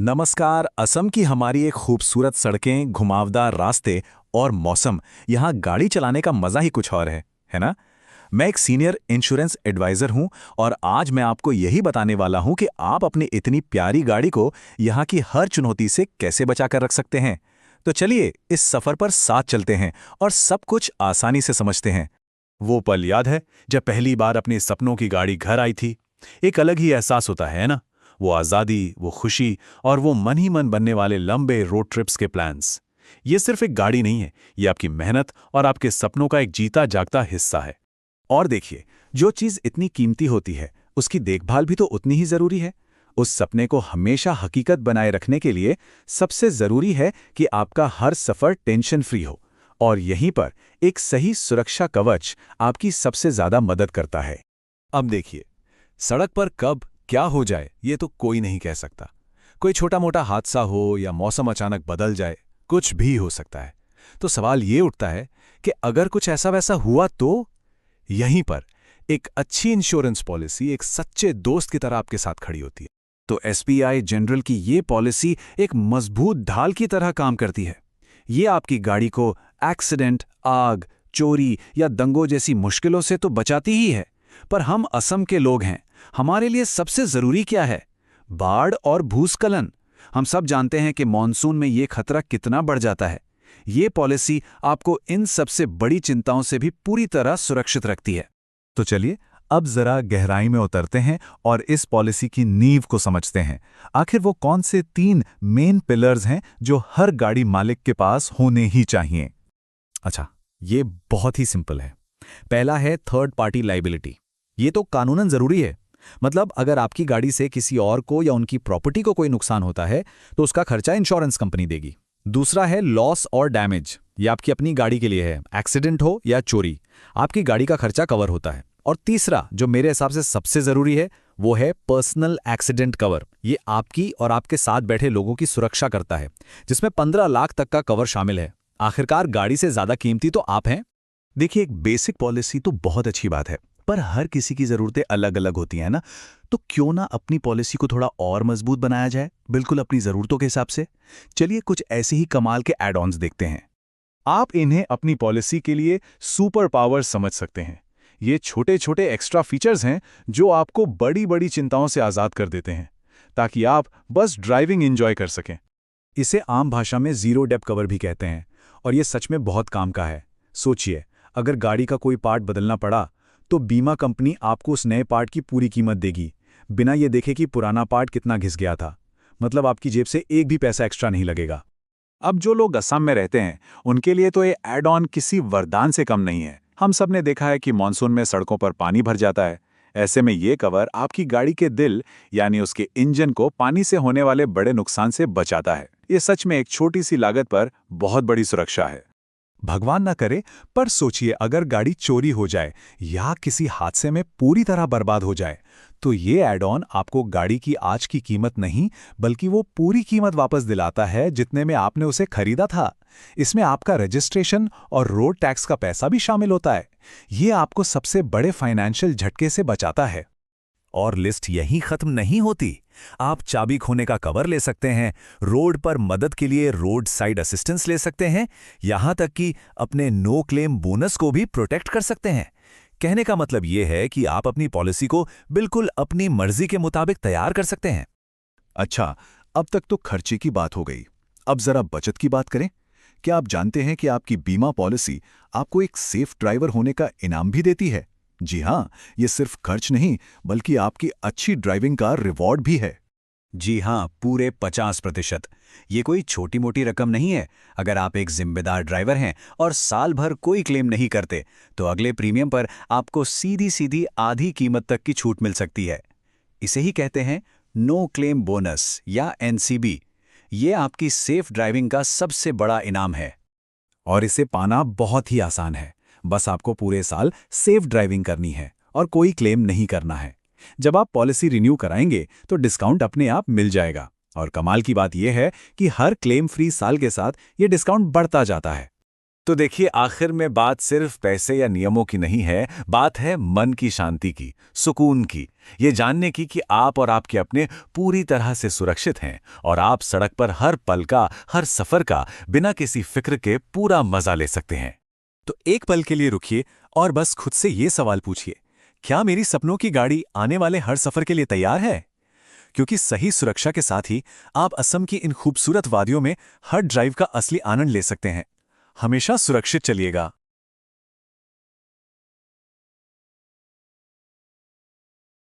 नमस्कार। असम की हमारी एक खूबसूरत सड़कें, घुमावदार रास्ते और मौसम, यहाँ गाड़ी चलाने का मज़ा ही कुछ और है ना? मैं एक सीनियर इंश्योरेंस एडवाइज़र हूँ और आज मैं आपको यही बताने वाला हूँ कि आप अपनी इतनी प्यारी गाड़ी को यहाँ की हर चुनौती से कैसे बचा कर रख सकते हैं। तो चलिए इस सफ़र पर साथ चलते हैं और सब कुछ आसानी से समझते हैं। वो पल याद है जब पहली बार अपने सपनों की गाड़ी घर आई थी? एक अलग ही एहसास होता है ना? वो आज़ादी, वो खुशी और वो मन ही मन बनने वाले लंबे रोड ट्रिप्स के प्लान्स। ये सिर्फ एक गाड़ी नहीं है, ये आपकी मेहनत और आपके सपनों का एक जीता जागता हिस्सा है। और देखिए, जो चीज़ इतनी कीमती होती है, उसकी देखभाल भी तो उतनी ही ज़रूरी है। उस सपने को हमेशा हकीकत बनाए रखने के लिए सबसे ज़रूरी है कि आपका हर सफ़र टेंशन फ्री हो। और यहीं पर एक सही सुरक्षा कवच आपकी सबसे ज़्यादा मदद करता है। अब देखिए, सड़क पर कब क्या हो जाए ये तो कोई नहीं कह सकता। कोई छोटा मोटा हादसा हो या मौसम अचानक बदल जाए, कुछ भी हो सकता है। तो सवाल ये उठता है कि अगर कुछ ऐसा वैसा हुआ तो? यहीं पर एक अच्छी इंश्योरेंस पॉलिसी एक सच्चे दोस्त की तरह आपके साथ खड़ी होती है। तो एसबीआई जनरल की ये पॉलिसी एक मजबूत ढाल की तरह काम करती है। ये आपकी गाड़ी को एक्सीडेंट, आग, चोरी या दंगों जैसी मुश्किलों से तो बचाती ही है, पर हम असम के लोग हैं। हमारे लिए सबसे जरूरी क्या है? बाढ़ और भूस्खलन। हम सब जानते हैं कि मॉनसून में ये खतरा कितना बढ़ जाता है। ये पॉलिसी आपको इन सबसे बड़ी चिंताओं से भी पूरी तरह सुरक्षित रखती है। तो चलिए अब जरा गहराई में उतरते हैं और इस पॉलिसी की नींव को समझते हैं। आखिर वो कौन से 3 मेन पिलर्स हैं जो हर गाड़ी मालिक के पास होने ही चाहिए? अच्छा, ये बहुत ही सिंपल है। पहला है थर्ड पार्टी लायबिलिटी। ये तो कानूनन जरूरी है। मतलब अगर आपकी गाड़ी से किसी और को या उनकी प्रॉपर्टी को कोई नुकसान होता है तो उसका खर्चा इंश्योरेंस कंपनी देगी। दूसरा है लॉस और डैमेज। ये आपकी अपनी गाड़ी के लिए है। एक्सीडेंट हो या चोरी, आपकी गाड़ी का खर्चा कवर होता है। और तीसरा, जो मेरे हिसाब से सबसे जरूरी है, वो है पर्सनल एक्सीडेंट कवर। ये आपकी और आपके साथ बैठे लोगों की सुरक्षा करता है, जिसमें 15 लाख तक का कवर शामिल है। आखिरकार गाड़ी से ज्यादा कीमती तो आप हैं। देखिए, एक बेसिक पॉलिसी तो बहुत अच्छी बात है, पर हर किसी की ज़रूरतें अलग-अलग होती हैं ना, तो क्यों ना अपनी पॉलिसी को थोड़ा और मजबूत बनाया जाए, बिल्कुल अपनी ज़रूरतों के हिसाब से। चलिए कुछ ऐसे ही कमाल के एड-ऑन्स देखते हैं। आप इन्हें अपनी पॉलिसी के लिए सुपर पावर समझ सकते हैं। ये छोटे-छोटे एक्स्ट्रा फीचर्स हैं जो आपको बड़ी-बड़ी चिंताओं से आज़ाद कर देते हैं, ताकि आप बस ड्राइविंग एंजॉय कर सकें। इसे आम भाषा में ज़ीरो डेप्थ कवर भी कहते हैं, और ये सच में बहुत काम का है। सोचिए, अगर गाड़ी का कोई पार्ट बदलना पड़ा तो बीमा कंपनी आपको उस नए पार्ट की पूरी कीमत देगी, बिना ये देखे कि पुराना पार्ट कितना घिस गया था। मतलब आपकी जेब से एक भी पैसा एक्स्ट्रा नहीं लगेगा। अब जो लोग असम में रहते हैं, उनके लिए तो ये एड ऑन किसी वरदान से कम नहीं है। हम सब ने देखा है कि मानसून में सड़कों पर पानी भर जाता है। ऐसे में ये कवर आपकी गाड़ी के दिल यानी उसके इंजन को पानी से होने वाले बड़े नुकसान से बचाता है। ये सच में एक छोटी सी लागत पर बहुत बड़ी सुरक्षा है। भगवान ना करे, पर सोचिए अगर गाड़ी चोरी हो जाए या किसी हादसे में पूरी तरह बर्बाद हो जाए, तो ये ऐड ऑन आपको गाड़ी की आज की कीमत नहीं, बल्कि वो पूरी कीमत वापस दिलाता है जितने में आपने उसे खरीदा था। इसमें आपका रजिस्ट्रेशन और रोड टैक्स का पैसा भी शामिल होता है। ये आपको सबसे बड़े फाइनेंशियल झटके से बचाता है। और लिस्ट यहीं खत्म नहीं होती। आप चाबी खोने का कवर ले सकते हैं, रोड पर मदद के लिए रोड साइड असिस्टेंस ले सकते हैं, यहां तक कि अपने नो क्लेम बोनस को भी प्रोटेक्ट कर सकते हैं। कहने का मतलब यह है कि आप अपनी पॉलिसी को बिल्कुल अपनी मर्जी के मुताबिक तैयार कर सकते हैं। अच्छा, अब तक तो खर्चे की बात हो गई। अब जरा बचत की बात करें। क्या आप जानते हैं कि आपकी बीमा पॉलिसी आपको एक सेफ ड्राइवर होने का इनाम भी देती है? जी हाँ, ये सिर्फ खर्च नहीं, बल्कि आपकी अच्छी ड्राइविंग का रिवॉर्ड भी है। जी हाँ, पूरे 50%। ये कोई छोटी मोटी रकम नहीं है। अगर आप एक जिम्मेदार ड्राइवर हैं और साल भर कोई क्लेम नहीं करते, तो अगले प्रीमियम पर आपको सीधी सीधी आधी कीमत तक की छूट मिल सकती है। इसे ही कहते हैं नो क्लेम बोनस या एनसीबी। ये आपकी सेफ ड्राइविंग का सबसे बड़ा इनाम है। और इसे पाना बहुत ही आसान है। बस आपको पूरे साल सेफ ड्राइविंग करनी है और कोई क्लेम नहीं करना है। जब आप पॉलिसी रिन्यू कराएंगे तो डिस्काउंट अपने आप मिल जाएगा। और कमाल की बात यह है कि हर क्लेम फ्री साल के साथ ये डिस्काउंट बढ़ता जाता है। तो देखिए, आखिर में बात सिर्फ पैसे या नियमों की नहीं है, बात है मन की शांति की, सुकून की। ये जानने की कि आप और आपके अपने पूरी तरह से सुरक्षित हैं और आप सड़क पर हर पल का, हर सफर का बिना किसी फिक्र के पूरा मजा ले सकते हैं। तो एक पल के लिए रुकिए और बस खुद से ये सवाल पूछिए, क्या मेरी सपनों की गाड़ी आने वाले हर सफर के लिए तैयार है? क्योंकि सही सुरक्षा के साथ ही आप असम की इन खूबसूरत वादियों में हर ड्राइव का असली आनंद ले सकते हैं। हमेशा सुरक्षित चलिएगा।